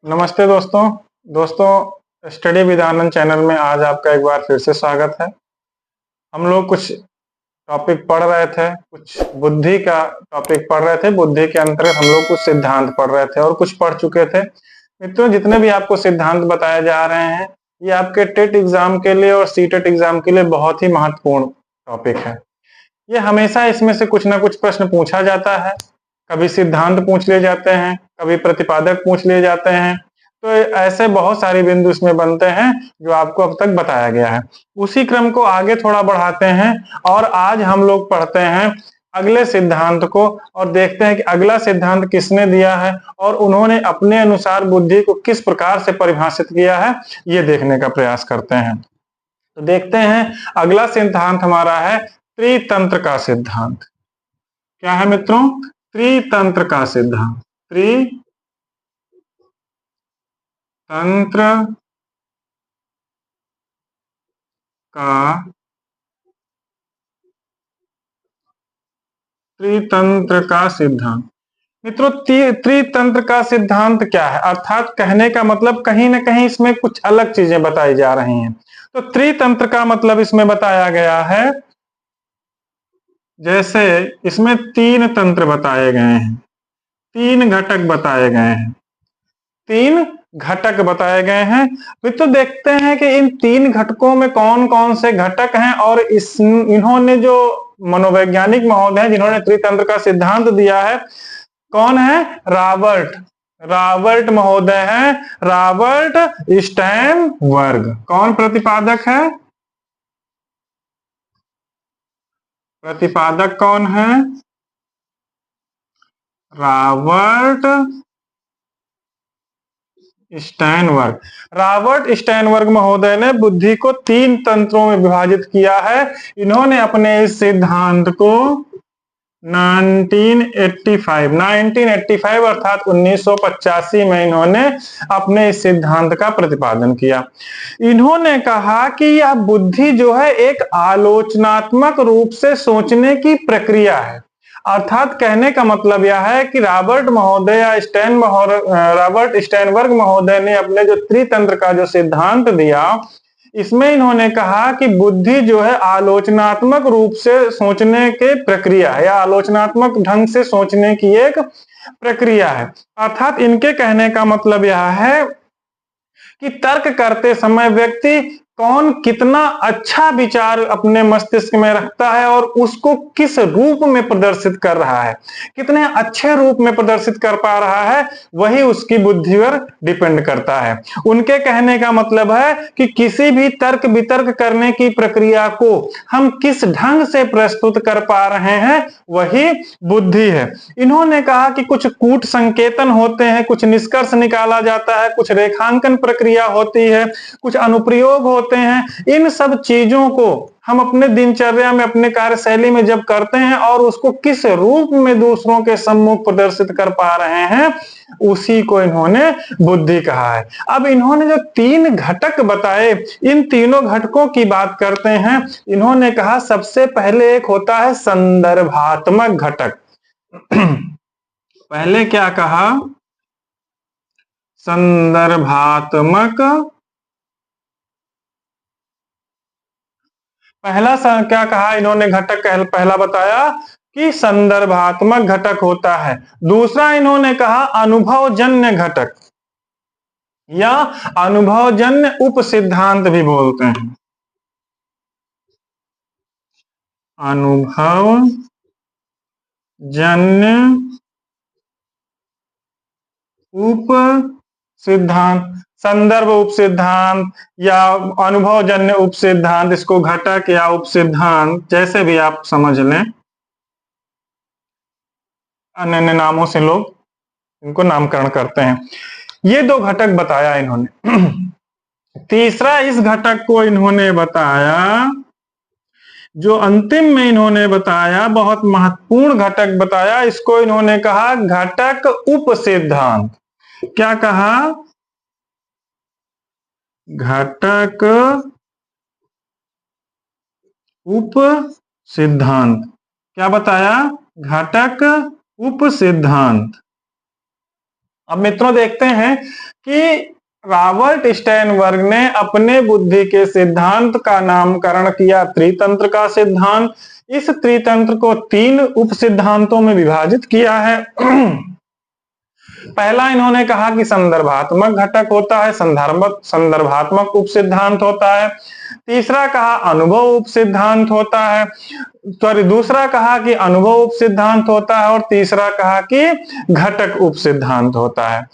नमस्ते दोस्तों study with Anand channel में आज आपका एक बार फिर से स्वागत है। हम लोग कुछ टॉपिक पढ़ रहे थे, कुछ बुद्धि का टॉपिक पढ़ रहे थे। बुद्धि के अंतर्गत हम लोग कुछ सिद्धांत पढ़ रहे थे और कुछ पढ़ चुके थे। मित्रों, जितने भी आपको सिद्धांत बताए जा रहे हैं ये आपके टेट एग्जाम के लिए और सीटेट एग्जाम के लिए बहुत ही महत्वपूर्ण टॉपिक है। ये हमेशा इसमें से कुछ ना कुछ प्रश्न पूछा जाता है। कभी सिद्धांत पूछ लिए जाते हैं, कभी प्रतिपादक पूछ लिए जाते हैं। तो ऐसे बहुत सारे बिंदु इसमें बनते हैं जो आपको अब तक बताया गया है। उसी क्रम को आगे थोड़ा बढ़ाते हैं और आज हम लोग पढ़ते हैं अगले सिद्धांत को और देखते हैं कि अगला सिद्धांत किसने दिया है और उन्होंने अपने अनुसार बुद्धि को किस प्रकार से परिभाषित किया है, ये देखने का प्रयास करते हैं। तो देखते हैं अगला सिद्धांत हमारा है त्रितंत्र का सिद्धांत। क्या है मित्रों? त्रितंत्र का सिद्धांत। त्रितंत्र का त्रितंत्र का सिद्धांत। मित्रों, त्रितंत्र का सिद्धांत क्या है? अर्थात कहने का मतलब कहीं ना कहीं इसमें कुछ अलग चीजें बताई जा रही हैं। तो त्रितंत्र का मतलब इसमें बताया गया है, जैसे इसमें तीन तंत्र बताए गए हैं, तीन घटक बताए गए हैं, तीन घटक बताए गए हैं। तो देखते हैं कि इन तीन घटकों में कौन कौन से घटक हैं और इन्होंने जो मनोवैज्ञानिक महोदय हैं जिन्होंने त्रितंत्र का सिद्धांत दिया है, कौन है? रॉबर्ट महोदय हैं, रॉबर्ट स्टर्नबर्ग। कौन प्रतिपादक है? प्रतिपादक कौन है? Robert Sternberg. रॉबर्ट स्टर्नबर्ग महोदय ने बुद्धि को तीन तंत्रों में विभाजित किया है। इन्होंने अपने इस सिद्धांत को 1985 अर्थात 1985 में इन्होंने अपने इस सिद्धांत का प्रतिपादन किया। इन्होंने कहा कि यह बुद्धि जो है एक आलोचनात्मक रूप से सोचने की प्रक्रिया है। अर्थात कहने का मतलब यह है कि रॉबर्ट स्टर्नबर्ग महोदय ने अपने जो त्रितंत्र का जो सिद्धांत दिया, इसमें इन्होंने कहा कि बुद्धि जो है आलोचनात्मक रूप से सोचने के प्रक्रिया है या आलोचनात्मक ढंग से सोचने की एक प्रक्रिया है। अर्थात इनके कहने का मतलब यह है कि तर्क करते समय व्यक्ति कौन कितना अच्छा विचार अपने मस्तिष्क में रखता है और उसको किस रूप में प्रदर्शित कर रहा है, कितने अच्छे रूप में प्रदर्शित कर पा रहा है, वही उसकी बुद्धि पर डिपेंड करता है। उनके कहने का मतलब है कि किसी भी तर्क वितर्क करने की प्रक्रिया को हम किस ढंग से प्रस्तुत कर पा रहे हैं, वही बुद्धि है। इन्होंने कहा कि कुछ कूट संकेतन होते हैं, कुछ निष्कर्ष निकाला जाता है, कुछ रेखांकन प्रक्रिया होती है, कुछ अनुप्रयोग होते हैं। इन सब चीजों को हम अपने दिनचर्या में, अपने कार्यशैली में जब करते हैं और उसको किस रूप में दूसरों के सम्मुख प्रदर्शित कर पा रहे हैं, उसी को इन्होंने बुद्धि कहा है। अब इन्होंने जो तीन घटक बताए, इन तीनों घटकों की बात करते हैं। इन्होंने कहा सबसे पहले एक होता है संदर्भात्मक घटक। पहले क्या कहा? संदर्भात्मक। पहला क्या कहा इन्होंने? घटक पहला बताया कि संदर्भात्मक घटक होता है। दूसरा इन्होंने कहा अनुभवजन्य घटक या अनुभवजन्य उप सिद्धांत भी बोलते हैं। अनुभवजन्य उप सिद्धांत, संदर्भ उप सिद्धांत या अनुभवजन्य उप सिद्धांत, इसको घटक या उप सिद्धांत जैसे भी आप समझ लें, अन्य अन्य नामों से लोग इनको नामकरण करते हैं। ये दो घटक बताया इन्होंने। तीसरा इस घटक को इन्होंने बताया, जो अंतिम में इन्होंने बताया, बहुत महत्वपूर्ण घटक बताया, इसको इन्होंने कहा घटक उप सिद्धांत। क्या कहा? घटक उप सिद्धांत। क्या बताया? घटक उप सिद्धांत। अब मित्रों देखते हैं कि रॉबर्ट स्टर्नबर्ग ने अपने बुद्धि के सिद्धांत का नामकरण किया त्रितंत्र का सिद्धांत। इस त्रितंत्र को 3 उप सिद्धांतों में विभाजित किया है। पहला इन्होंने कहा कि संदर्भात्मक घटक होता है, संदर्भात्मक उप सिद्धांत होता है। तीसरा कहा अनुभव उप सिद्धांत होता है, सॉरी दूसरा कहा कि अनुभव उप सिद्धांत होता है, और तीसरा कहा कि घटक उप सिद्धांत होता है।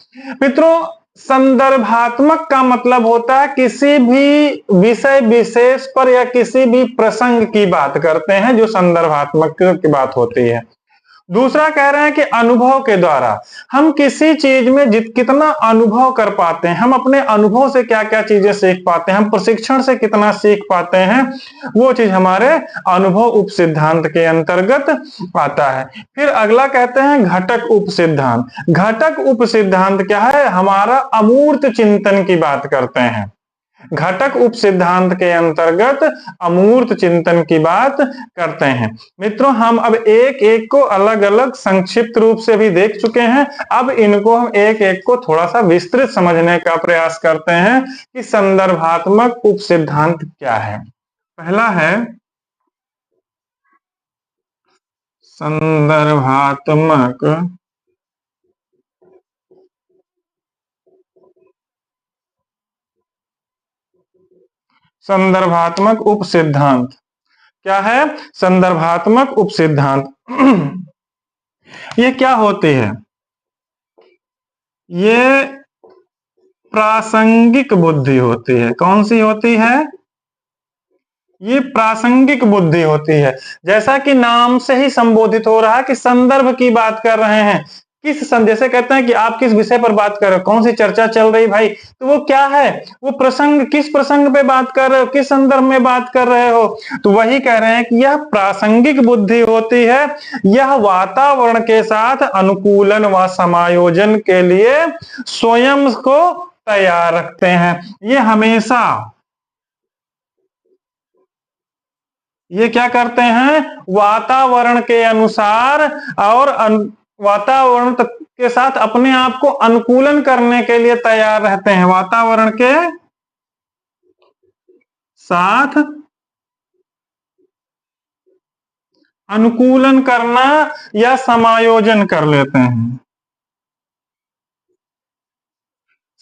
मित्रों, संदर्भात्मक का मतलब होता है किसी भी विषय विशेष पर या किसी भी प्रसंग की बात करते हैं, जो संदर्भात्मक की बात होती है। दूसरा कह रहे हैं कि अनुभव के द्वारा हम किसी चीज में कितना अनुभव कर पाते हैं, हम अपने अनुभव से क्या क्या चीजें सीख पाते हैं, हम प्रशिक्षण से कितना सीख पाते हैं, वो चीज हमारे अनुभव उप सिद्धांत के अंतर्गत आता है। फिर अगला कहते हैं घटक उप सिद्धांत। घटक उप सिद्धांत क्या है? हमारा अमूर्त चिंतन की बात करते हैं। घटक उप सिद्धांत के अंतर्गत अमूर्त चिंतन की बात करते हैं। मित्रों, हम अब एक एक को अलग अलग संक्षिप्त रूप से भी देख चुके हैं। अब इनको हम एक एक को थोड़ा सा विस्तृत समझने का प्रयास करते हैं कि संदर्भात्मक उप सिद्धांत क्या है। पहला है संदर्भात्मक उप सिद्धांत। क्या है? संदर्भात्मक उप सिद्धांत। ये क्या होती है? ये प्रासंगिक बुद्धि होती है। कौन सी होती है? ये प्रासंगिक बुद्धि होती है। जैसा कि नाम से ही संबोधित हो रहा है कि संदर्भ की बात कर रहे हैं। जैसे कहते हैं कि आप किस विषय पर बात कर रहे हो, कौन सी चर्चा चल रही भाई, तो वो क्या है? वो प्रसंग, किस प्रसंग पे बात कर रहे हो, किस संदर्भ में बात कर रहे हो, तो वही कह रहे हैं कि यह प्रासंगिक बुद्धि होती है। यह वातावरण के साथ अनुकूलन व समायोजन के लिए स्वयं को तैयार रखते हैं। ये हमेशा ये क्या करते हैं? वातावरण के अनुसार और वातावरण के साथ अपने आप को अनुकूलन करने के लिए तैयार रहते हैं। वातावरण के साथ अनुकूलन करना या समायोजन कर लेते हैं,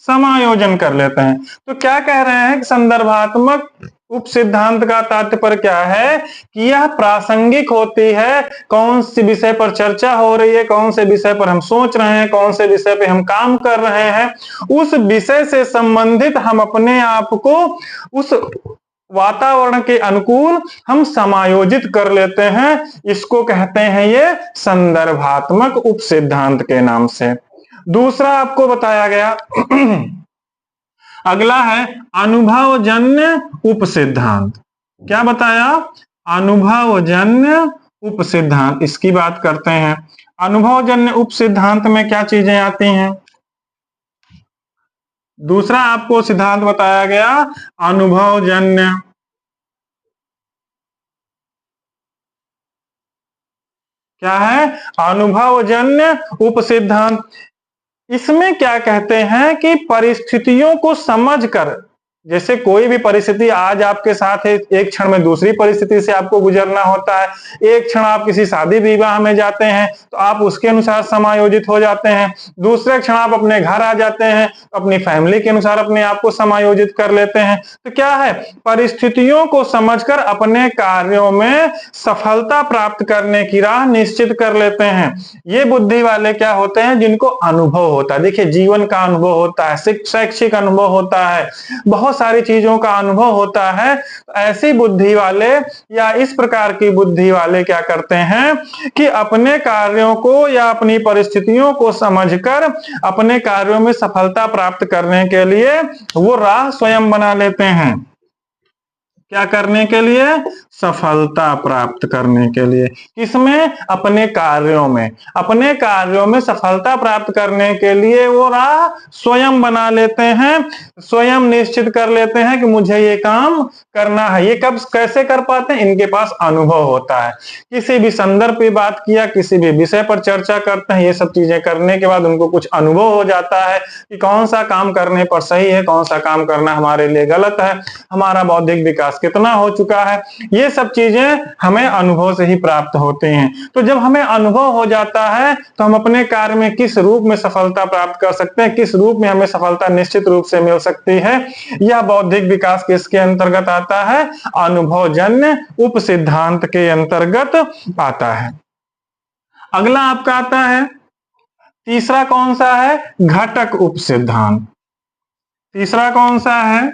समायोजन कर लेते हैं। तो क्या कह रहे हैं कि संदर्भात्मक उप सिद्धांत का तात्पर्य क्या है कि यह प्रासंगिक होती है। कौन सी विषय पर चर्चा हो रही है, कौन से विषय पर हम सोच रहे हैं, कौन से विषय पे हम काम कर रहे हैं, उस विषय से संबंधित हम अपने आप को उस वातावरण के अनुकूल हम समायोजित कर लेते हैं। इसको कहते हैं ये संदर्भात्मक उप सिद्धांत के नाम से। दूसरा आपको बताया गया अगला है अनुभवजन्य उप सिद्धांत। क्या बताया? अनुभवजन्य उप सिद्धांत, इसकी बात करते हैं। अनुभवजन्य उप सिद्धांत में क्या चीजें आती हैं? दूसरा आपको सिद्धांत बताया गया अनुभवजन्य। क्या है? अनुभवजन्य उप सिद्धांत। इसमें क्या कहते हैं कि परिस्थितियों को समझकर, जैसे कोई भी परिस्थिति आज आपके साथ है, एक क्षण में दूसरी परिस्थिति से आपको गुजरना होता है। एक क्षण आप किसी शादी विवाह में जाते हैं तो आप उसके अनुसार समायोजित हो जाते हैं, दूसरे क्षण आप अपने घर आ जाते हैं, अपनी फैमिली के अनुसार अपने आप को समायोजित कर लेते हैं। तो क्या है? परिस्थितियों को समझकर अपने कार्यों में सफलता प्राप्त करने की राह निश्चित कर लेते हैं। ये बुद्धि वाले क्या होते हैं? जिनको अनुभव होता है। देखिए, जीवन का अनुभव होता है, शैक्षिक अनुभव होता है, बहुत सारी चीजों का अनुभव होता है। ऐसी बुद्धि वाले या इस प्रकार की बुद्धि वाले क्या करते हैं कि अपने कार्यों को या अपनी परिस्थितियों को समझकर अपने कार्यों में सफलता प्राप्त करने के लिए वो राह स्वयं बना लेते हैं। क्या करने के लिए? सफलता प्राप्त करने के लिए। किसमें? अपने कार्यों में। अपने कार्यों में सफलता प्राप्त करने के लिए वो राह स्वयं बना लेते हैं, स्वयं निश्चित कर लेते हैं कि मुझे ये काम करना है। ये कब कैसे कर पाते हैं? इनके पास अनुभव होता है। किसी भी संदर्भ पे बात किया, किसी भी विषय पर चर्चा करते हैं, ये सब चीजें करने के बाद उनको कुछ अनुभव हो जाता है कि कौन सा काम करने पर सही है, कौन सा काम करना हमारे लिए गलत है, हमारा बौद्धिक विकास कितना हो चुका है। ये सब चीजें हमें अनुभव से ही प्राप्त होते हैं। तो जब हमें अनुभव हो जाता है तो हम अपने कार्य में किस रूप में सफलता प्राप्त कर सकते हैं, किस रूप में हमें सफलता निश्चित रूप से मिल सकती है, यह बौद्धिक विकास किसके अंतर्गत आता है? अनुभवजन्य उप सिद्धांत के अंतर्गत आता है। अगला आपका आता है तीसरा, कौन सा है? घटक उप सिद्धांत। तीसरा कौन सा है?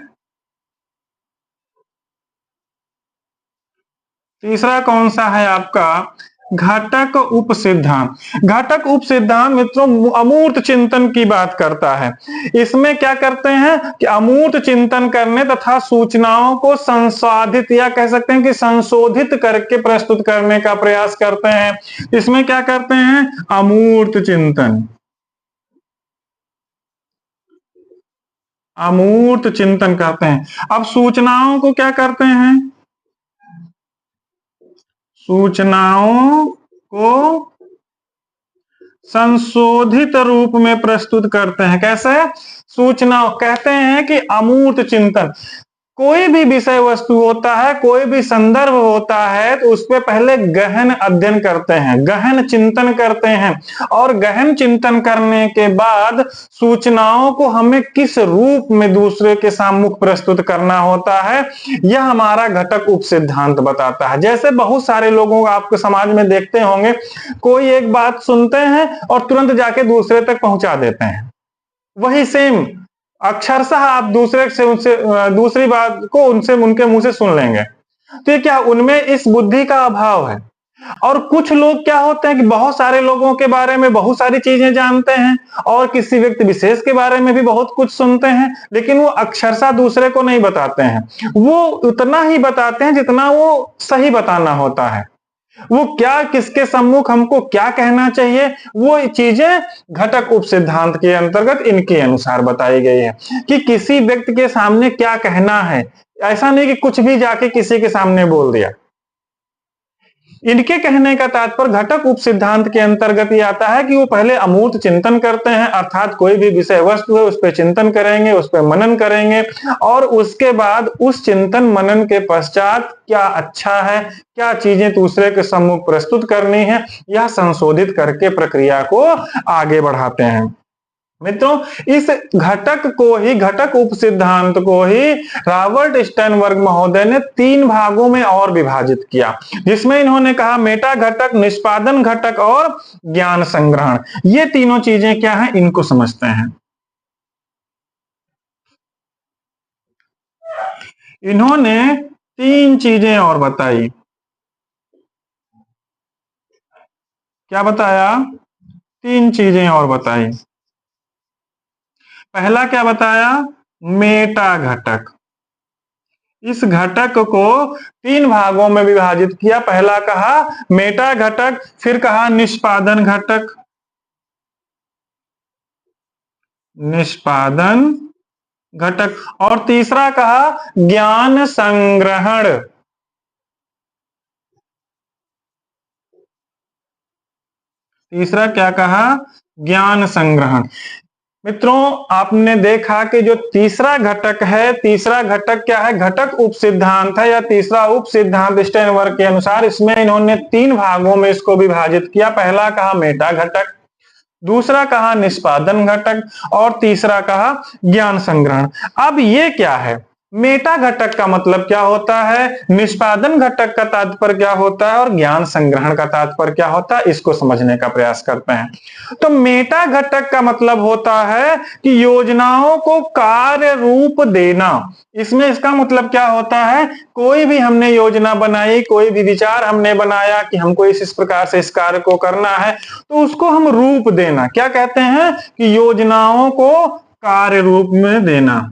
तीसरा कौन सा है आपका? घटक उप सिद्धांत। घटक उप सिद्धांत मित्रों अमूर्त चिंतन की बात करता है। इसमें क्या करते हैं कि अमूर्त चिंतन करने तथा सूचनाओं को संसाधित या कह सकते हैं कि संशोधित करके प्रस्तुत करने का प्रयास करते हैं। इसमें क्या करते हैं? अमूर्त चिंतन। अमूर्त चिंतन करते हैं। अब सूचनाओं को क्या करते हैं? सूचनाओं को संशोधित रूप में प्रस्तुत करते हैं। कैसे? सूचना कहते हैं कि अमूर्त चिंतन, कोई भी विषय वस्तु होता है, कोई भी संदर्भ होता है तो उस पर पहले गहन अध्ययन करते हैं, गहन चिंतन करते हैं, और गहन चिंतन करने के बाद सूचनाओं को हमें किस रूप में दूसरे के सम्मुख प्रस्तुत करना होता है, यह हमारा घटक उप सिद्धांत बताता है। जैसे बहुत सारे लोगों को आपके समाज में देखते होंगे, कोई एक बात सुनते हैं और तुरंत जाके दूसरे तक पहुंचा देते हैं, वही सेम अक्षरशः आप दूसरे से उनसे दूसरी बात को उनसे उनके मुंह से सुन लेंगे। तो ये क्या? उनमें इस बुद्धि का अभाव है। और कुछ लोग क्या होते हैं कि बहुत सारे लोगों के बारे में बहुत सारी चीजें जानते हैं और किसी व्यक्ति विशेष के बारे में भी बहुत कुछ सुनते हैं, लेकिन वो अक्षरशः दूसरे को नहीं बताते हैं। वो उतना ही बताते हैं जितना वो सही बताना होता है। वो क्या, किसके सम्मुख हमको क्या कहना चाहिए, वो चीजें घटक उप सिद्धांत के अंतर्गत इनके अनुसार बताई गई है कि किसी व्यक्ति के सामने क्या कहना है। ऐसा नहीं कि कुछ भी जाके किसी के सामने बोल दिया। इनके कहने का तात्पर्य घटक उप सिद्धांत के अंतर्गत ये आता है कि वो पहले अमूर्त चिंतन करते हैं, अर्थात कोई भी विषय वस्तु है उस पर चिंतन करेंगे, उस पर मनन करेंगे, और उसके बाद उस चिंतन मनन के पश्चात क्या अच्छा है, क्या चीजें दूसरे के सम्मुख प्रस्तुत करनी है, यह संशोधित करके प्रक्रिया को आगे बढ़ाते हैं। मित्रों, इस घटक को ही, घटक उप सिद्धांत को ही रॉबर्ट स्टर्नबर्ग महोदय ने 3 भागों में और विभाजित किया, जिसमें इन्होंने कहा मेटा घटक, निष्पादन घटक और ज्ञान संग्रहण। ये तीनों चीजें क्या हैं, इनको समझते हैं। इन्होंने 3 चीजें और बताई। क्या बताया? 3 चीजें और बताई। पहला क्या बताया? मेटा घटक। इस घटक को 3 भागों में विभाजित किया। पहला कहा मेटा घटक, फिर कहा निष्पादन घटक, निष्पादन घटक, और तीसरा कहा ज्ञान संग्रहण। तीसरा क्या कहा? ज्ञान संग्रहण। मित्रों, आपने देखा कि जो तीसरा घटक है, तीसरा घटक क्या है? घटक उप सिद्धांत है, या तीसरा उप सिद्धांत स्टर्नबर्ग के अनुसार इसमें इन्होंने 3 भागों में इसको विभाजित किया। पहला कहा मेटा घटक, दूसरा कहा निष्पादन घटक, और तीसरा कहा ज्ञान संग्रहण। अब ये क्या है? मेटा घटक का मतलब क्या होता है, निष्पादन घटक का तात्पर्य क्या होता है, और ज्ञान संग्रहण का तात्पर्य क्या होता है, इसको समझने का प्रयास करते हैं। तो मेटा घटक का मतलब होता है कि योजनाओं को कार्य रूप देना। इसमें इसका मतलब क्या होता है, कोई भी हमने योजना बनाई, कोई भी विचार हमने बनाया कि हमको इस प्रकार से इस कार्य को करना है, तो उसको हम रूप देना। क्या कहते हैं कि योजनाओं को कार्य रूप में देना।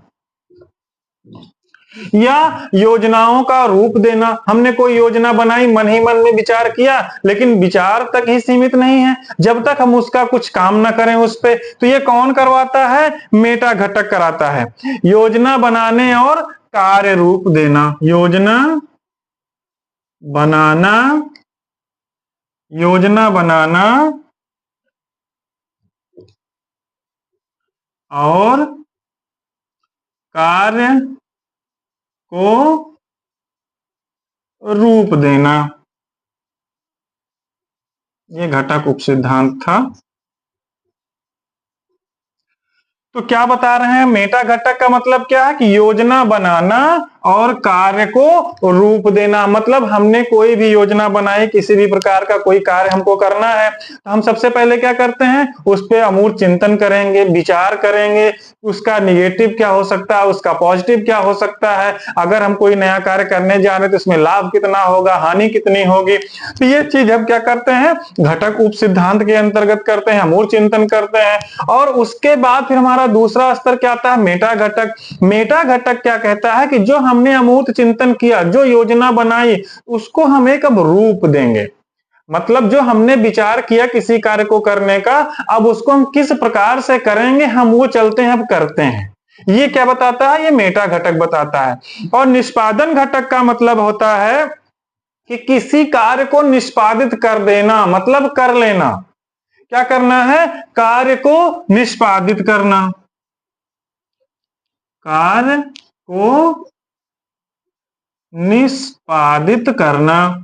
या योजनाओं का रूप देना। हमने कोई योजना बनाई, मन ही मन में विचार किया, लेकिन विचार तक ही सीमित नहीं है, जब तक हम उसका कुछ काम ना करें उस पे, तो ये कौन करवाता है? मेटा घटक कराता है। योजना बनाने और कार्य रूप देना। योजना बनाना, योजना बनाना और कार्य को रूप देना, ये घटक उपसिद्धांत था। तो क्या बता रहे हैं? मेटा घटक का मतलब क्या है कि योजना बनाना और कार्य को रूप देना। मतलब हमने कोई भी योजना बनाई, किसी भी प्रकार का कोई कार्य हमको करना है, तो हम सबसे पहले क्या करते हैं? उस पर अमूर्त चिंतन करेंगे, विचार करेंगे, उसका निगेटिव क्या हो सकता है, उसका पॉजिटिव क्या हो सकता है, अगर हम कोई नया कार्य करने जा रहे हैं तो इसमें लाभ कितना होगा, हानि कितनी होगी। तो ये चीज हम क्या करते हैं? घटक उप सिद्धांत के अंतर्गत करते हैं, अमूर्त चिंतन करते हैं। और उसके बाद फिर हमारा दूसरा स्तर क्या आता है? मेटा घटक। मेटा घटक क्या कहता है कि जो हमने अमूर्त चिंतन किया, जो योजना बनाई, उसको हम एक अब रूप देंगे। मतलब जो हमने विचार किया किसी कार्य को करने का, अब उसको हम किस प्रकार से करेंगे, हम वो चलते हैं, अब करते हैं। ये क्या बताता है? ये मेटा घटक बताता है। और निष्पादन घटक का मतलब होता है कि किसी कार्य को निष्पादित कर देना, मतलब कर लेना। क्या करना है? कार्य को निष्पादित करना। कार्य को निष्पादित करना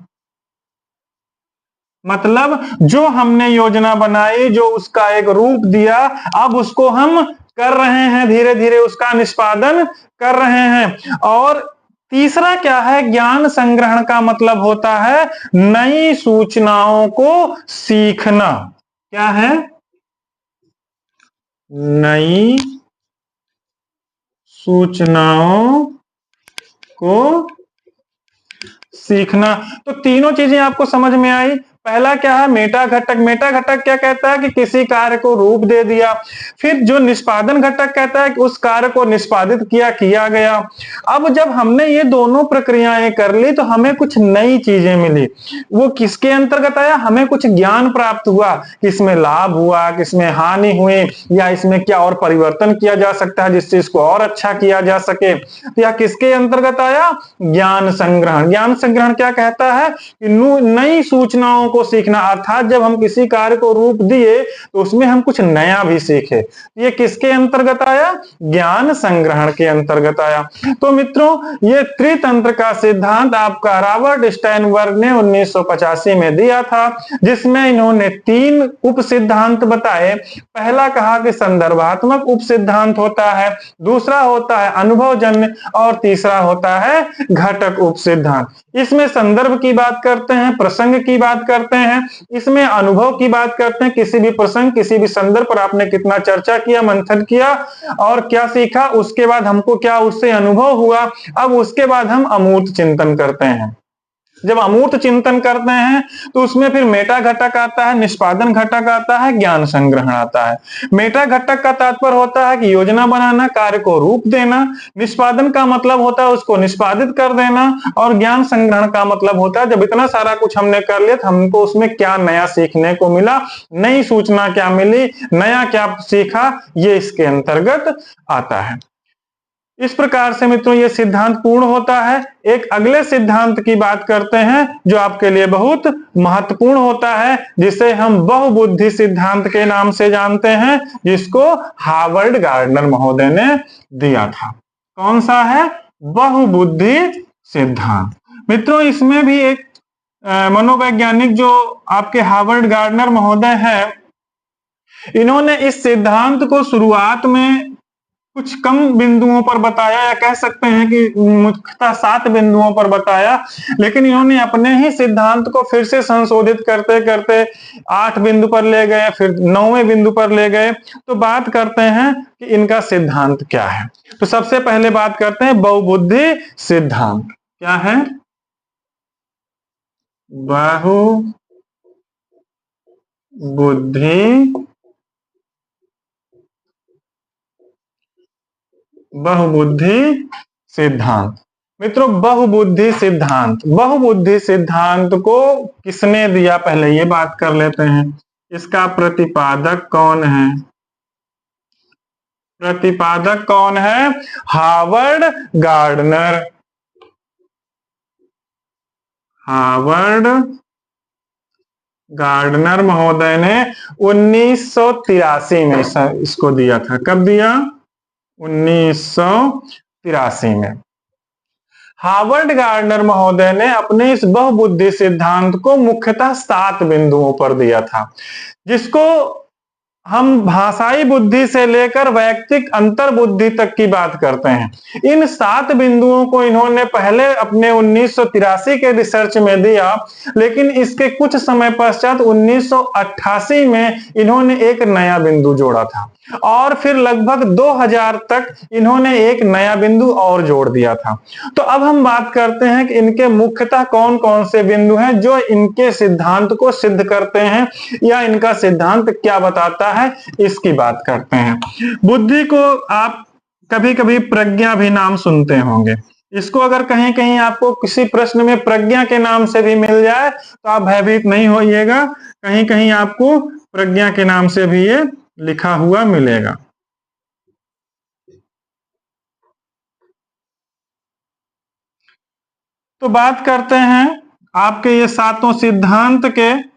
मतलब जो हमने योजना बनाई, जो उसका एक रूप दिया, अब उसको हम कर रहे हैं, धीरे धीरे उसका निष्पादन कर रहे हैं। और तीसरा क्या है? ज्ञान संग्रहण का मतलब होता है नई सूचनाओं को सीखना। क्या है? नई सूचनाओं को सीखना। तो तीनों चीजें आपको समझ में आई। पहला क्या है? मेटा घटक। मेटा घटक क्या कहता है कि किसी कार्य को रूप दे दिया। फिर जो निष्पादन घटक कहता है कि उस कार्य को निष्पादित किया गया। अब जब हमने ये दोनों प्रक्रियाएं कर ली तो हमें कुछ नई चीजें मिली। वो किसके अंतर्गत आया? हमें कुछ ज्ञान प्राप्त हुआ, किसमें लाभ हुआ, किसमें हानि हुई, या इसमें क्या और परिवर्तन किया जा सकता है जिससे इसको और अच्छा किया जा सके। तो यह किसके अंतर्गत आया? ज्ञान संग्रहण। ज्ञान संग्रहण क्या कहता है कि नई सूचनाओं को सीखना, अर्थात जब हम किसी कार्य को रूप दिए तो उसमें हम कुछ नया भी सीखे। ये किसके अंतर्गत आया? ज्ञान संग्रहण के अंतर्गत आया। तो मित्रों, ये त्रितंत्र का सिद्धांत आपका रॉबर्ट स्टाइनबर्ग ने 1985 में दिया था, जिसमें इन्होंने 3 उप सिद्धांत बताए। पहला कहा कि संदर्भात्मक उप सिद्धांत होता है, दूसरा होता है अनुभवजन्य, और तीसरा होता है घटक उप सिद्धांत। इसमें संदर्भ की बात करते हैं, प्रसंग की बात करते हैं, इसमें अनुभव की बात करते हैं, किसी भी प्रसंग, किसी भी संदर्भ पर आपने कितना चर्चा किया, मंथन किया और क्या सीखा, उसके बाद हमको क्या उससे अनुभव हुआ। अब उसके बाद हम अमूर्त चिंतन करते हैं। जब अमूर्त चिंतन करते हैं तो उसमें फिर मेटा घटक आता है, निष्पादन घटक आता है, ज्ञान संग्रहण आता है। मेटा घटक का तात्पर्य होता है कि योजना बनाना, कार्य को रूप देना। निष्पादन का मतलब होता है उसको निष्पादित कर देना। और ज्ञान संग्रहण का मतलब होता है जब इतना सारा कुछ हमने कर लिया तो हमको उसमें क्या नया सीखने को मिला, नई सूचना क्या मिली, नया क्या सीखा, ये इसके अंतर्गत आता है। इस प्रकार से मित्रों ये सिद्धांत पूर्ण होता है। एक अगले सिद्धांत की बात करते हैं जो आपके लिए बहुत महत्वपूर्ण होता है, जिसे हम बहुबुद्धि सिद्धांत के नाम से जानते हैं, जिसको हार्वर्ड गार्डनर महोदय ने दिया था। कौन सा है? बहुबुद्धि सिद्धांत। मित्रों, इसमें भी एक मनोवैज्ञानिक जो आपके हार्वर्ड गार्डनर महोदय है, इन्होंने इस सिद्धांत को शुरुआत में कुछ कम बिंदुओं पर बताया, या कह सकते हैं कि मुख्यतः 7 बिंदुओं पर बताया, लेकिन इन्होंने अपने ही सिद्धांत को फिर से संशोधित करते करते 8 बिंदु पर ले गए, फिर 9वें बिंदु पर ले गए। तो बात करते हैं कि इनका सिद्धांत क्या है। तो सबसे पहले बात करते हैं बहुबुद्धि सिद्धांत। क्या है? बहुबुद्धि बहुबुद्धि सिद्धांत। मित्रों, बहुबुद्धि सिद्धांत, बहुबुद्धि सिद्धांत को किसने दिया, पहले ये बात कर लेते हैं। इसका प्रतिपादक कौन है? प्रतिपादक कौन है? Howard gardener. हावर्ड गार्डनर महोदय ने 1983 में इसको दिया था। कब दिया? 1983 में। हावर्ड गार्डनर महोदय ने अपने इस बहुबुद्धि सिद्धांत को मुख्यतः 7 बिंदुओं पर दिया था, जिसको हम भाषाई बुद्धि से लेकर वैयक्तिक अंतर बुद्धि तक की बात करते हैं। इन 7 बिंदुओं को इन्होंने पहले अपने 1983 के रिसर्च में दिया, लेकिन इसके कुछ समय पश्चात 1988 में इन्होंने एक नया बिंदु जोड़ा था और फिर लगभग 2000 तक इन्होंने एक नया बिंदु और जोड़ दिया था। तो अब हम बात करते हैं कि इनके मुख्यतः कौन कौन से बिंदु हैं जो इनके सिद्धांत को सिद्ध करते हैं या इनका सिद्धांत क्या बताता है, इसकी बात करते हैं। बुद्धि को आप कभी कभी प्रज्ञा भी नाम सुनते होंगे। इसको अगर कहीं कहीं आपको किसी प्रश्न में प्रज्ञा के नाम से भी मिल जाए तो आप भयभीत नहीं होइएगा, कहीं कहीं आपको प्रज्ञा के नाम से भी ये लिखा हुआ मिलेगा। तो बात करते हैं आपके ये 7 सिद्धांत के,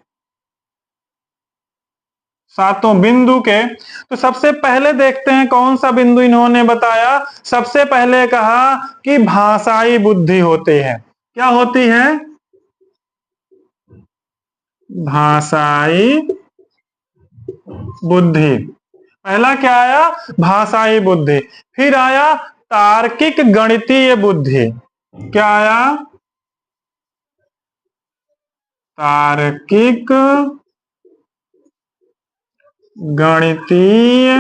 7 बिंदु के। तो सबसे पहले देखते हैं कौन सा बिंदु इन्होंने बताया। सबसे पहले कहा कि भाषाई बुद्धि होती है। क्या होती है? भाषाई बुद्धि। पहला क्या आया? भाषाई बुद्धि। फिर आया तार्किक गणितीय बुद्धि। क्या आया? तार्किक गणितीय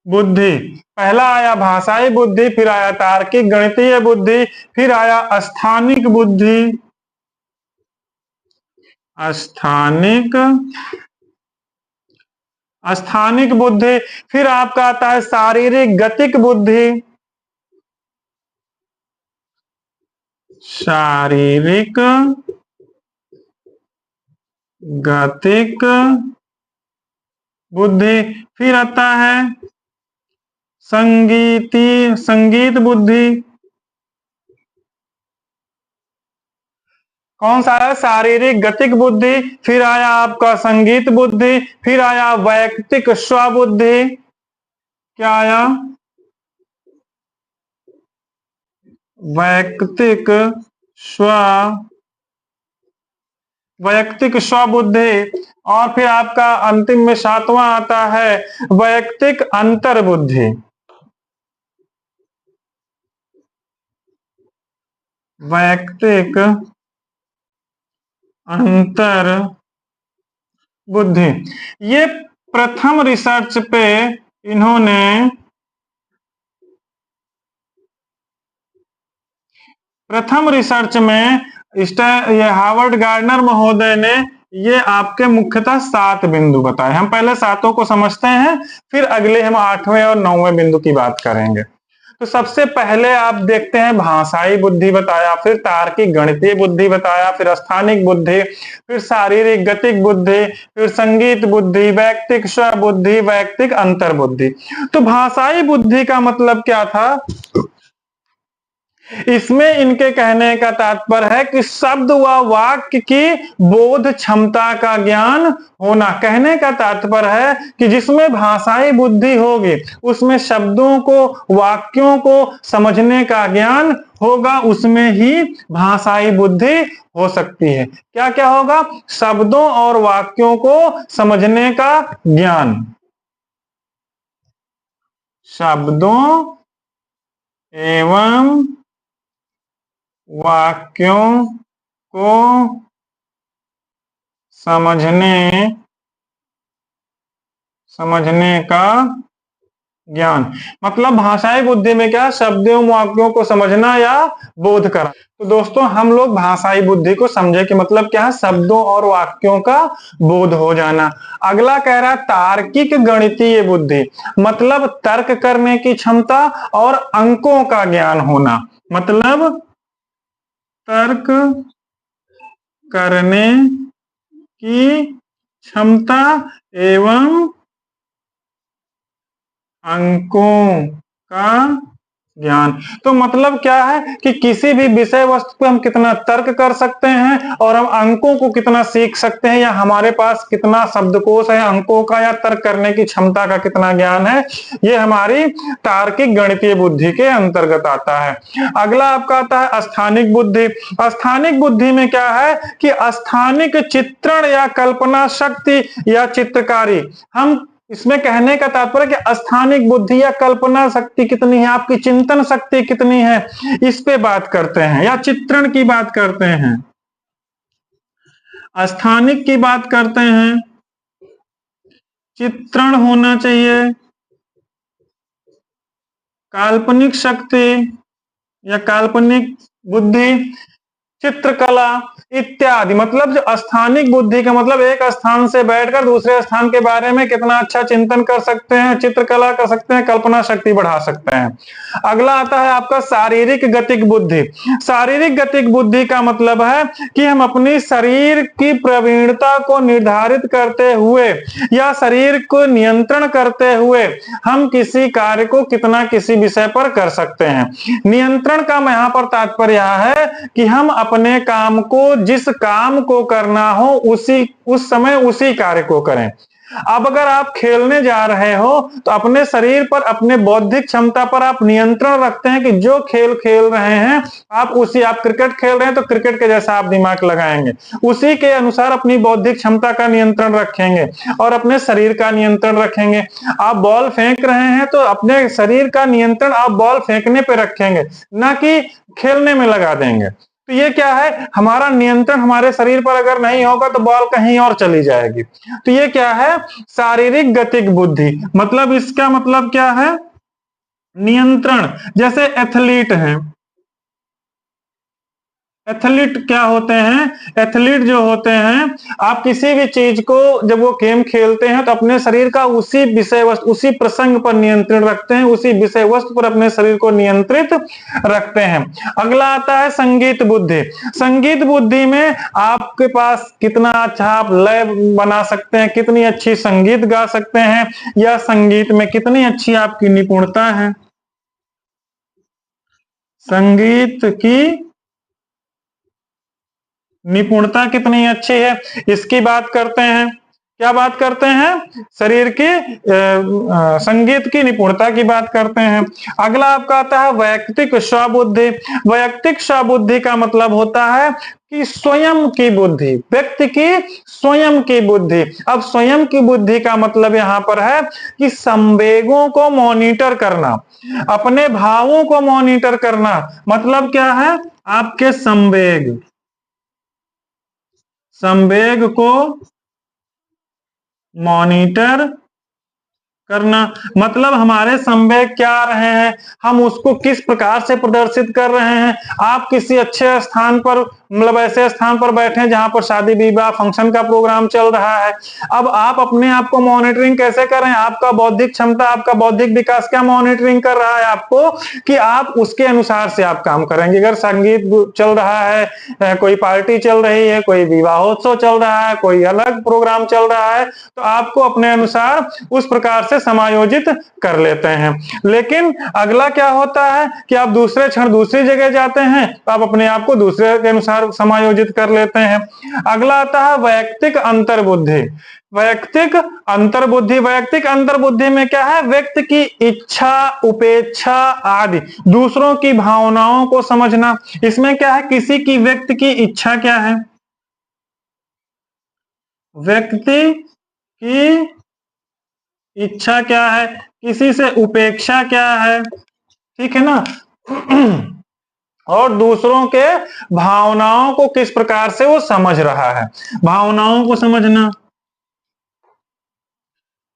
बुद्धि। पहला आया भाषाई बुद्धि, फिर आया तार्किक गणितीय बुद्धि, फिर आया स्थानिक बुद्धि, स्थानिक स्थानिक बुद्धि, फिर आपका आता है शारीरिक गतिक बुद्धि, शारीरिक गतिक बुद्धि, फिर आता है संगीत बुद्धि। कौन सा है? शारीरिक गतिक बुद्धि, फिर आया आपका संगीत बुद्धि, फिर आया वैयक्तिक स्वबुद्धि। क्या आया? वैयक्तिक स्वबुद्धि, और फिर आपका अंतिम में 7वां आता है वैयक्तिक अंतर्बुद्धि। वैयक्तिक अंतर बुद्धि। ये प्रथम रिसर्च पे इन्होंने प्रथम रिसर्च में ये हावर्ड गार्डनर महोदय ने ये आपके मुख्यतः 7 बिंदु बताए। हम पहले 7 को समझते हैं, फिर अगले हम 8वें और 9वें बिंदु की बात करेंगे। तो सबसे पहले आप देखते हैं भाषाई बुद्धि बताया, फिर तार्किक गणितीय बुद्धि बताया, फिर स्थानिक बुद्धि, फिर शारीरिक गतिक बुद्धि, फिर संगीत बुद्धि, वैयक्तिक स्वबुद्धि, वैयक्तिक अंतर्बुद्धि। तो भाषाई बुद्धि का मतलब क्या था? इसमें इनके कहने का तात्पर्य है कि शब्द व वाक्य की बोध क्षमता का ज्ञान होना। कहने का तात्पर्य है कि जिसमें भाषाई बुद्धि होगी उसमें शब्दों को, वाक्यों को समझने का ज्ञान होगा, उसमें ही भाषाई बुद्धि हो सकती है। क्या क्या होगा? शब्दों और वाक्यों को समझने का ज्ञान, शब्दों एवं वाक्यों को समझने का ज्ञान। मतलब भाषाई बुद्धि में क्या, शब्दों वाक्यों को समझना या बोध करना। तो दोस्तों हम लोग भाषाई बुद्धि को समझे कि मतलब क्या है, शब्दों और वाक्यों का बोध हो जाना। अगला कह रहा है तार्किक गणितीय बुद्धि, मतलब तर्क करने की क्षमता और अंकों का ज्ञान होना। मतलब तर्क करने की क्षमता एवं अंकों का ज्ञान। तो मतलब क्या है कि किसी भी विषय वस्तु पे हम कितना तर्क कर सकते हैं और हम अंकों को कितना सीख सकते हैं, या हमारे पास कितना शब्दकोश है अंकों का, या तर्क करने की क्षमता का कितना ज्ञान है, ये हमारी तार्किक गणितीय बुद्धि के अंतर्गत आता है। अगला आपका आता है स्थानिक बुद्धि। स्थानिक बुद्धि में क्या है कि स्थानिक चित्रण या कल्पना शक्ति या चित्रकारी। हम इसमें कहने का तात्पर्य कि स्थानिक बुद्धि या कल्पना शक्ति कितनी है, आपकी चिंतन शक्ति कितनी है, इस पे बात करते हैं, या चित्रण की बात करते हैं। स्थानिक की बात करते हैं, चित्रण होना चाहिए, काल्पनिक शक्ति या काल्पनिक बुद्धि, चित्रकला इत्यादि। मतलब जो स्थानिक बुद्धि का मतलब एक स्थान से बैठकर दूसरे स्थान के बारे में कितना अच्छा चिंतन कर सकते हैं, चित्रकला कर सकते हैं, कल्पना शक्ति बढ़ा सकते हैं। अगला आता है आपका शारीरिक गतिक बुद्धि। शारीरिक गतिक बुद्धि का मतलब है कि हम अपनी शरीर की प्रवीणता को निर्धारित करते हुए या शरीर को नियंत्रण करते हुए हम किसी कार्य को कितना किसी विषय पर कर सकते हैं। नियंत्रण का यहाँ पर तात्पर्य है कि हम अपने काम को, जिस काम को करना हो उस समय उसी कार्य को करें। अब अगर आप खेलने जा रहे हो तो अपने शरीर पर, अपने बौद्धिक क्षमता पर आप नियंत्रण रखते हैं कि जो खेल खेल रहे हैं आप क्रिकेट खेल रहे हैं तो क्रिकेट के जैसा आप दिमाग लगाएंगे, उसी के अनुसार अपनी बौद्धिक क्षमता का नियंत्रण रखेंगे और अपने शरीर का नियंत्रण रखेंगे। आप बॉल फेंक रहे हैं तो अपने शरीर का नियंत्रण आप बॉल फेंकने पे रखेंगे, ना कि खेलने में लगा देंगे। तो ये क्या है, हमारा नियंत्रण हमारे शरीर पर अगर नहीं होगा तो बॉल कहीं और चली जाएगी। तो ये क्या है, शारीरिक गतिक बुद्धि। मतलब इसका मतलब क्या है, नियंत्रण। जैसे एथलीट हैं, एथलीट क्या होते हैं, एथलीट जो होते हैं, आप किसी भी चीज को जब वो गेम खेलते हैं तो अपने शरीर का उसी विषय वस्तु, उसी प्रसंग पर नियंत्रण रखते हैं, उसी विषय वस्तु पर अपने शरीर को नियंत्रित रखते हैं। अगला आता है संगीत बुद्धि। संगीत बुद्धि में आपके पास कितना अच्छा आप लय बना सकते हैं, कितनी अच्छी संगीत गा सकते हैं, या संगीत में कितनी अच्छी आपकी निपुणता है। संगीत की निपुणता कितनी अच्छी है, इसकी बात करते हैं। क्या बात करते हैं, शरीर की संगीत की निपुणता की बात करते हैं। अगला आपका आता है वैयक्तिक स्वबुद्धि। वैयक्तिक स्वबुद्धि का मतलब होता है कि स्वयं की बुद्धि, व्यक्ति की स्वयं की बुद्धि। अब स्वयं की बुद्धि का मतलब यहां पर है कि संवेगों को मॉनिटर करना, अपने भावों को मॉनिटर करना। मतलब क्या है, आपके संवेग को मॉनिटर करना। मतलब हमारे संवेग क्या आ रहे हैं, हम उसको किस प्रकार से प्रदर्शित कर रहे हैं। आप किसी अच्छे स्थान पर, मतलब ऐसे स्थान पर बैठे हैं जहां पर शादी विवाह फंक्शन का प्रोग्राम चल रहा है, अब आप अपने आप को मॉनिटरिंग कैसे कर रहे हैं, आपका बौद्धिक क्षमता, आपका बौद्धिक विकास क्या मॉनिटरिंग कर रहा है आपको, कि आप उसके अनुसार से आप काम करेंगे। अगर संगीत चल रहा है, कोई पार्टी चल रही है, कोई विवाहोत्सव चल रहा है, कोई अलग प्रोग्राम चल रहा है, तो आपको अपने अनुसार उस प्रकार से समायोजित कर लेते हैं। लेकिन अगला क्या होता है कि आप दूसरे क्षण दूसरी जगह जाते हैं तो आप अपने आप को दूसरे के अनुसार समायोजित कर लेते हैं। अगला आता है वैयक्तिक अंतर्बुद्धि। वैयक्तिक अंतर्बुद्धि, वैयक्तिक अंतर्बुद्धि में क्या है, व्यक्ति की इच्छा, उपेक्षा आदि, दूसरों की भावनाओं को समझना। इसमें क्या है, किसी की, व्यक्ति की इच्छा क्या है, व्यक्ति की इच्छा क्या है, किसी से उपेक्षा क्या है, ठीक है ना। और दूसरों के भावनाओं को किस प्रकार से वो समझ रहा है, भावनाओं को समझना,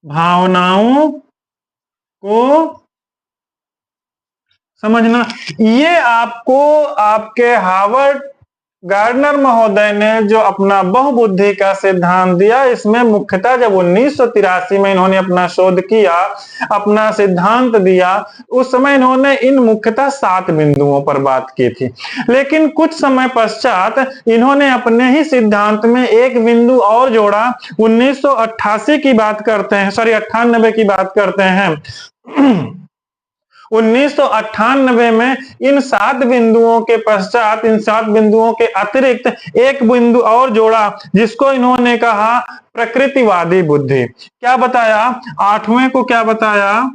भावनाओं को समझना। ये आपको आपके हार्वर्ड गार्डनर महोदय ने जो अपना बहुबुद्धि का सिद्धांत दिया, इसमें मुख्यतः जब 1983 में इन्होंने अपना शोध किया, अपना सिद्धांत दिया, उस समय इन्होंने इन मुख्यतः 7 बिंदुओं पर बात की थी। लेकिन कुछ समय पश्चात इन्होंने अपने ही सिद्धांत में एक बिंदु और जोड़ा। 1988 की बात करते हैं, 98 की बात करते हैं। 1998 में इन 7 बिंदुओं के पश्चात, इन 7 बिंदुओं के अतिरिक्त एक बिंदु और जोड़ा, जिसको इन्होंने कहा प्रकृतिवादी बुद्धि। क्या बताया? 8वें को क्या बताया?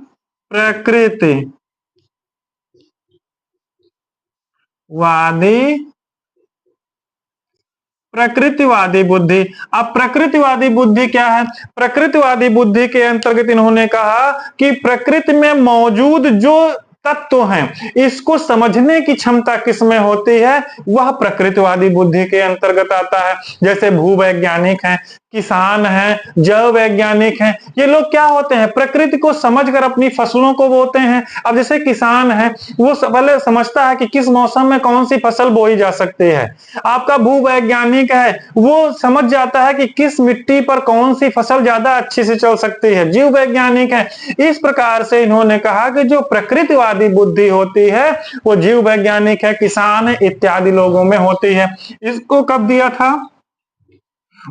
प्रकृतिवादी बुद्धि। अब प्रकृतिवादी बुद्धि क्या है? प्रकृतिवादी बुद्धि के अंतर्गत इन्होंने कहा कि प्रकृति में मौजूद जो तत्व हैं, इसको समझने की क्षमता किसमें होती है, वह प्रकृतिवादी बुद्धि के अंतर्गत आता है। जैसे भूवैज्ञानिक हैं, किसान हैं, जैव वैज्ञानिक हैं, ये लोग क्या होते हैं? प्रकृति को समझकर अपनी फसलों को बोते हैं। अब जैसे किसान है, वो पहले समझता है कि किस मौसम में कौन सी फसल बोई जा सकती है। आपका भूवैज्ञानिक है, वो समझ जाता है कि किस मिट्टी पर कौन सी फसल ज्यादा अच्छी से चल सकती है। जीव वैज्ञानिक है। इस प्रकार से इन्होंने कहा कि जो प्रकृतिवादी बुद्धि होती है, वो जीव वैज्ञानिक है, किसान है, इत्यादि लोगों में होती है। इसको कब दिया था?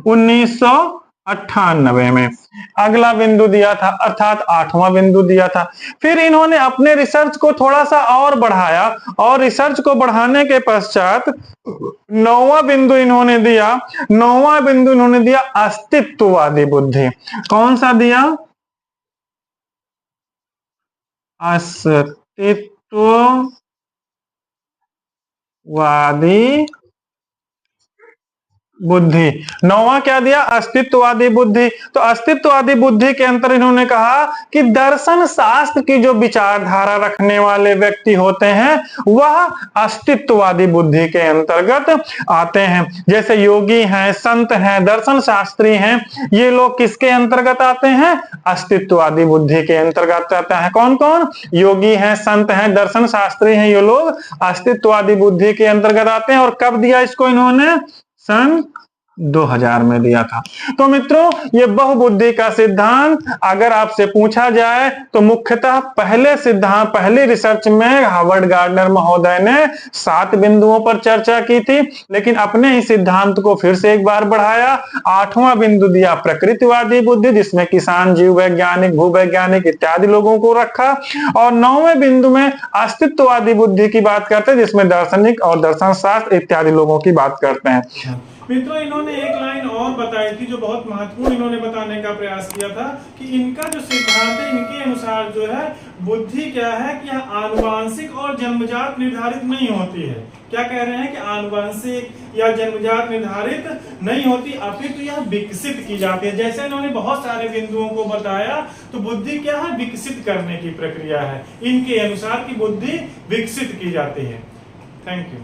1998 में। अगला बिंदु दिया था, अर्थात 8वां बिंदु दिया था। फिर इन्होंने अपने रिसर्च को थोड़ा सा और बढ़ाया, और रिसर्च को बढ़ाने के पश्चात 9वां बिंदु इन्होंने दिया। 9वां बिंदु इन्होंने दिया अस्तित्ववादी बुद्धि। कौन सा दिया? अस्तित्ववादी बुद्धि। 9वां क्या दिया? अस्तित्ववादी बुद्धि। तो अस्तित्ववादी बुद्धि के अंतर इन्होंने कहा कि दर्शन शास्त्र की जो विचारधारा रखने वाले व्यक्ति होते हैं, वह अस्तित्ववादी बुद्धि के अंतर्गत आते हैं। जैसे योगी हैं, संत हैं, दर्शन शास्त्री हैं, ये लोग किसके अंतर्गत आते हैं? अस्तित्ववादी बुद्धि के अंतर्गत आते हैं। कौन कौन? योगी हैं, संत हैं, दर्शन शास्त्री हैं, ये लोग अस्तित्ववादी बुद्धि के अंतर्गत आते हैं। और कब दिया इसको इन्होंने? सन 2000 में दिया था। तो मित्रों, ये बहुबुद्धि का सिद्धांत अगर आपसे पूछा जाए तो मुख्यतः पहले रिसर्च में हार्वर्ड गार्डनर महोदय ने 7 बिंदुओं पर चर्चा की थी, लेकिन अपने ही सिद्धांत को फिर से एक बार बढ़ाया। 8वां बिंदु दिया प्रकृतिवादी बुद्धि, जिसमें किसान, जीव वैज्ञानिक, भूवैज्ञानिक इत्यादि लोगों को रखा। और 9वें बिंदु में अस्तित्ववादी बुद्धि की बात करते हैं, जिसमें दार्शनिक और दर्शन शास्त्र इत्यादि लोगों की बात करते हैं। मित्रों, इन्होंने एक लाइन और बताई थी जो बहुत महत्वपूर्ण इन्होंने बताने का प्रयास किया था कि इनका जो सिद्धांत है, इनके अनुसार जो है बुद्धि क्या है कि यह आनुवांशिक और जन्मजात निर्धारित नहीं होती है। क्या कह रहे हैं कि आनुवांशिक या जन्मजात निर्धारित नहीं होती, अपितु यह विकसित की जाती है। जैसे इन्होंने बहुत सारे बिंदुओं को बताया, तो बुद्धि क्या है? विकसित करने की प्रक्रिया है। इनके अनुसार की बुद्धि विकसित की जाती है। Thank you.